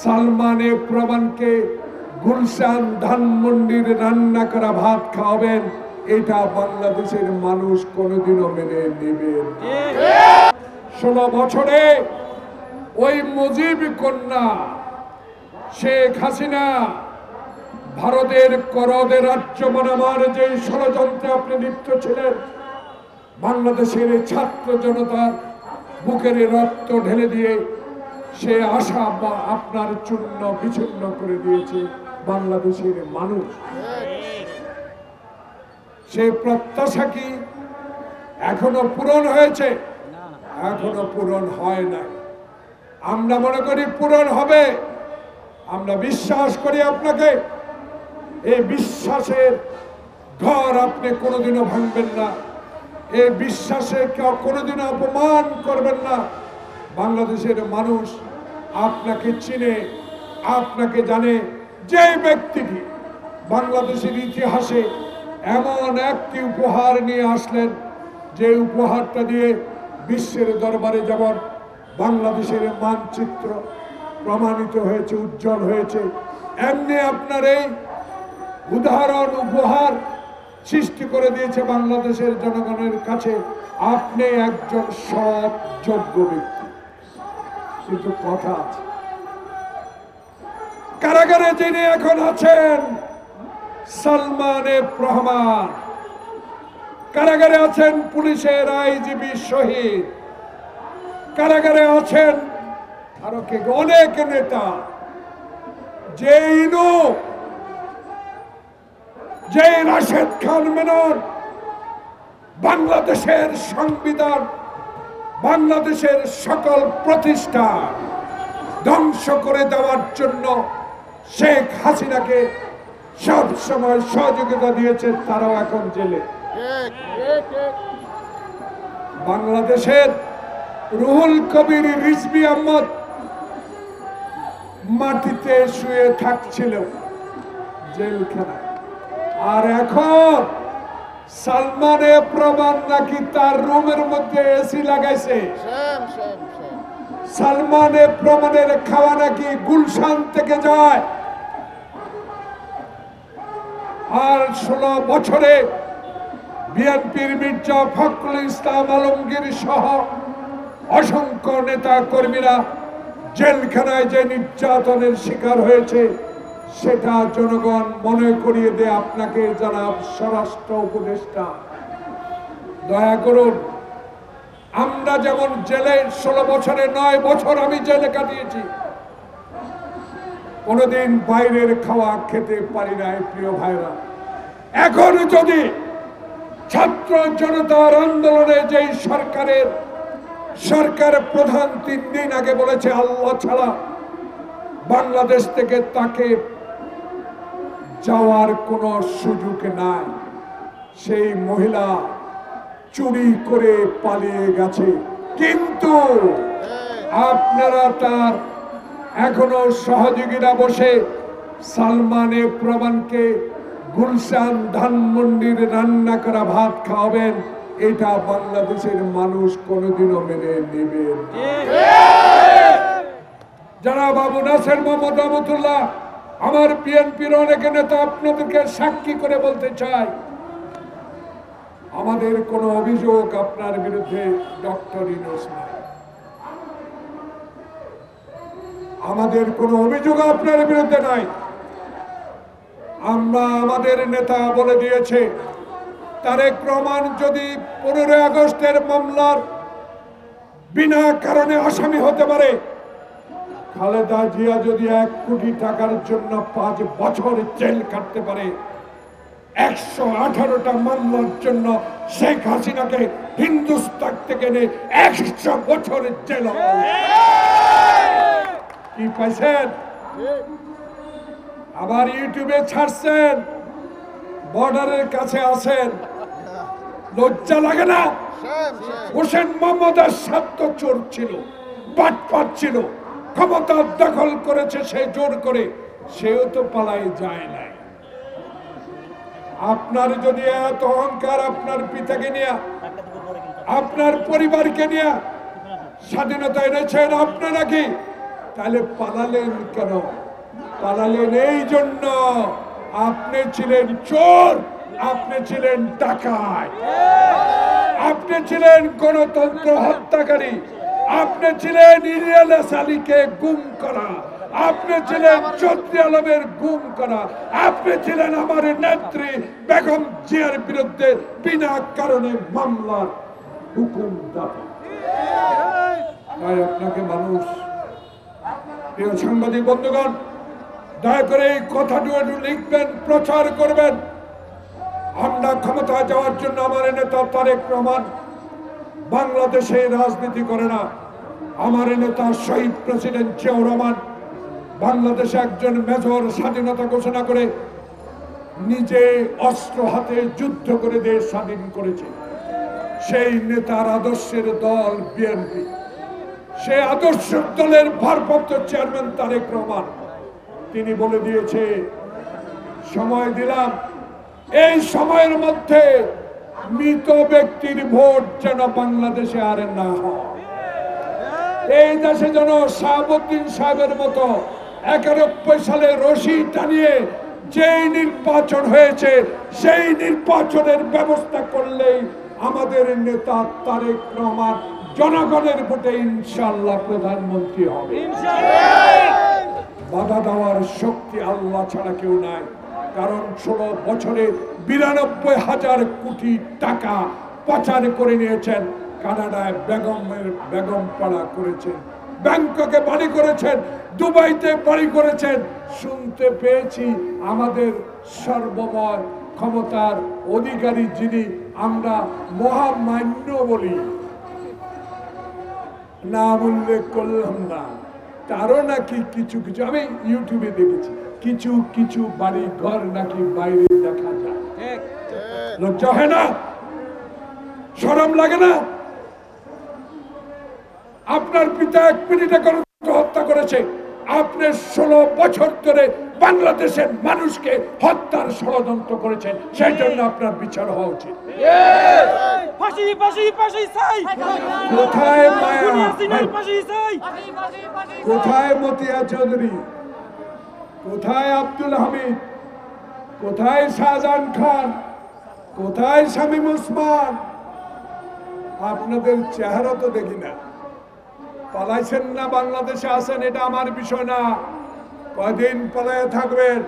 সালমানে প্রমাণকে গুলশান ধানমন্ডির রান্না করা ভাত খাওয়াবেন, এটা বাংলাদেশের মানুষ কোনোদিনও মেনে নেবে। 16 বছরে ওই মুজিব কন্যা শেখ হাসিনা ভারতের করদের রাজ্য বানাবার যে ষড়যন্ত্রে আপনি লিপ্ত ছিলেন, বাংলাদেশের ছাত্র জনতার বুকের রক্ত ঢেলে দিয়ে সে আশা বা আপনার চূর্ণ বিচ্ছিন্ন করে দিয়েছে বাংলাদেশের মানুষ। সে প্রত্যাশা কি এখনো পূরণ হয়েছে? এখনো পূরণ হয় না। আমরা মনে করি পূরণ হবে। আমরা বিশ্বাস করি আপনাকে। এই বিশ্বাসের ঘর আপনি কোনোদিনও ভাঙবেন না। এই বিশ্বাসে কেউ কোনোদিনও অপমান করবেন না। বাংলাদেশের মানুষ আপনাকে চিনে, আপনাকে জানে। যে ব্যক্তিটি বাংলাদেশের ইতিহাসে এমন একটি উপহার নিয়ে আসলেন, যে উপহারটা দিয়ে বিশ্বের দরবারে যেমন বাংলাদেশের মানচিত্র প্রমাণিত হয়েছে, উজ্জ্বল হয়েছে, এমনি আপনার এই উদাহরণ উপহার সৃষ্টি করে দিয়েছে বাংলাদেশের জনগণের কাছে। আপনি একজন সৎ যোগ্য ব্যক্তি। কিন্তু কথা আছে, কারাগারে যিনি এখন আছেন সালমানে রহমান, কারাগারে আছেন পুলিশের আইজিবি শহীদ, কারাগারে আছেন আরো কে অনেক নেতা। যে ইনু, যে রাশেদ খান মেনন বাংলাদেশের সংবিধান, বাংলাদেশের সকল প্রতিষ্ঠান ধ্বংস করে দেওয়ার জন্য শেখ হাসিনাকে সব সময় সহযোগিতা দিয়েছে, তারাও এখন জেলে। বাংলাদেশের রুহুল কবির রিজভী আহমদ মাটিতে শুয়ে থাকছিল জেলখানায়, আর এখন সালমানে প্রমাণ নাকি তার রুমের মধ্যে এসি লাগাইছে। সালমানে প্রমাণের খাওয়া নাকি গুলশান থেকে যায়। আর 16 বছরে বিএনপির মির্জা ফখরুল ইসলাম আলমগীর সহ অসংখ্য নেতা কর্মীরা জেলখানায় যে নির্যাতনের শিকার হয়েছে, সেটা জনগণ মনে করিয়ে দেয় আপনাকে জনাব স্বরাষ্ট্র উপদেষ্টা। দয়া করুন, আমরা যেমন জেলে 16 বছরে 9 বছর আমি জেলে কাটিয়েছি, কোনদিন বাইরের খাওয়া খেতে পারি নাই। প্রিয় ভাইরা, এখন যদি ছাত্র জনতার আন্দোলনে যেই সরকার প্রধান 3 দিন আগে বলেছে আল্লাহ ছাড়া বাংলাদেশ থেকে তাকে যাওয়ার কোনো সুযোগ নাই, সেই মহিলা চুরি করে পালিয়ে গেছে। কিন্তু আপনারা তার এখনো সহযোগীরা বসে সালমানে প্রমাণকে গুলশান ধানমন্ডির রান্না করা ভাত খাওয়াবেন, এটা বাংলাদেশের মানুষ কোনোদিনও মেনে নেবে। যারা বাবু নাসের মোহাম্মদ রহমতুল্লাহ, আমার বিএনপির অনেক নেতা আপনাদেরকে সাক্ষী করে বলতে চাই, আমাদের কোনো অভিযোগ আপনার বিরুদ্ধে ডক্টর ইউনূস নাই। আমাদের কোনো অভিযোগ আপনার বিরুদ্ধে নাই। আমরা আমাদের নেতা বলে দিয়েছে, তারেক রহমান যদি 15 আগস্টের মামলার বিনা কারণে আসামি হতে পারে, খালেদা জিয়া যদি 1 কোটি টাকার জন্য 5 বছর জেল কাটতে পারে, 118টা মামলার জন্য শেখ হাসিনাকে হিন্দুস্তান থেকে 100 বছর জেল। কি পাইছেন? আবার ইউটিউবে ছাড়ছেন, বর্ডারের কাছে আছেন, লজ্জা লাগে না? হোসেন মোহাম্মদ এরশাদ তো চোর ছিল, বাটপাট ছিল, ক্ষমতা দখল করেছে সে জোর করে, সেও তো পালাই যায় নাই। আপনার যদি এত অহংকার, আপনার পিতাকে নিয়ে, আপনার পরিবারকে নিয়ে স্বাধীনতা এনেছেন আপনি নাকি? তাহলে পালালেন কেন? পালালেন এই জন্য আপনি ছিলেন চোর, আপনি ছিলেন ডাকাত, আপনি ছিলেন গণতন্ত্র হত্যাকারী, আপনি ছিলেন ইলিয়াস আলীকে গুম করা, আপনি ছিলেন চৌধুরী আলমের গুম করা, আপনি ছিলেন আমার নেত্রী বেগম জিয়ার বিরুদ্ধে বিনা কারণে মামলার হুকুম দাতা। তাই আপনাকে মানুষ, প্রিয় সাংবাদিক বন্ধুগণ, দয়া করে এই কথাটি একটু লিখবেন, প্রচার করবেন। আমরা ক্ষমতা যাওয়ার জন্য আমার নেতা তারেক রহমান বাংলাদেশে রাজনীতি করে না। আমার নেতা শহীদ প্রেসিডেন্ট জিয়াউর রহমান বাংলাদেশে একজন মেজর স্বাধীনতা ঘোষণা করে নিজে অস্ত্র হাতে যুদ্ধ করে দেশ স্বাধীন করেছে। সেই নেতার আদর্শের দল বিএনপি, সেই আদর্শ দলের ভারপ্রাপ্ত চেয়ারম্যান তারেক রহমান তিনি বলে দিয়েছে, সময় দিলাম, এই সময়ের মধ্যে মৃত ব্যক্তির ভোট যেন বাংলাদেশে আর না হয়। এই দেশে যেন শাহাবুদ্দিন সাহেবের মতো 91 সালে রশি টানিয়ে যেই নির্বাচন হয়েছে সেই নির্বাচনের ব্যবস্থা করলেই আমাদের নেতা তারেক রহমান জনগণের ভোটে ইনশাআল্লাহ প্রধানমন্ত্রী হবে। বাধা দেওয়ার শক্তি আল্লাহ ছাড়া কেউ নাই। কারণ 16 বছরে 92,000 কোটি টাকা পাচার করে নিয়েছেন। কানাডায় বেগম পাড়া করেছেন, ব্যাংককে বাড়ি করেছেন, দুবাইতে বাড়ি করেছেন। শুনতে পেয়েছি আমাদের সর্বময় ক্ষমতার অধিকারী যিনি আমরা মহামান্য বলি, নাম উল্লেখ করলাম না, তারও নাকি কিছু কিছু আমি ইউটিউবে দেখেছি, কিছু কিছু বাড়ি ঘর নাকি বাইরে দেখা যায়। লজ্জা হয় না? শরম লাগে না? আপনার পিতা 1 মিনিটে হত্যা করেছে, আপনি 16 বছর ধরে বাংলাদেশের মানুষকে হত্যার ষড়যন্ত্র করেছেন, সেই জন্য আপনার বিচার হওয়া উচিত। কোথায় মায়া, কোথায় মতিয়া চৌধুরী, কোথায় আব্দুল হামিদ, কোথায় শাহজাহান খান, কোথায় শামীম ওসমান? আপনাদের চেহারা তো দেখি না। পালাইছেন না বাংলাদেশে আছেন, এটা আমার বিষয় না। কয়দিন পালায় থাকবেন?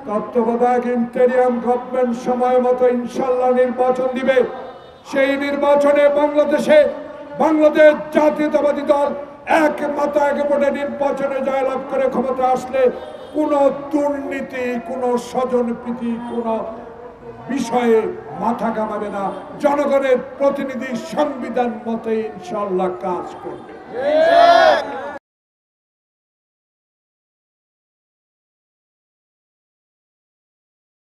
তত্ত্বাবধায়ক ইন্টেরিয়াম গভর্নমেন্ট সময় মতো ইনশাল্লাহ নির্বাচন দিবে। সেই নির্বাচনে বাংলাদেশ জাতীয়তাবাদী দল এক মাথা এক ভোটে নির্বাচনে জয়লাভ করে ক্ষমতা আসলে কোনো দুর্নীতি, কোনো স্বজনপ্রীতি, কোনো বিষয়ে মাথা ঘামাবে না। জনগণের প্রতিনিধি সংবিধান মতে ইনশাল্লাহ কাজ করবে।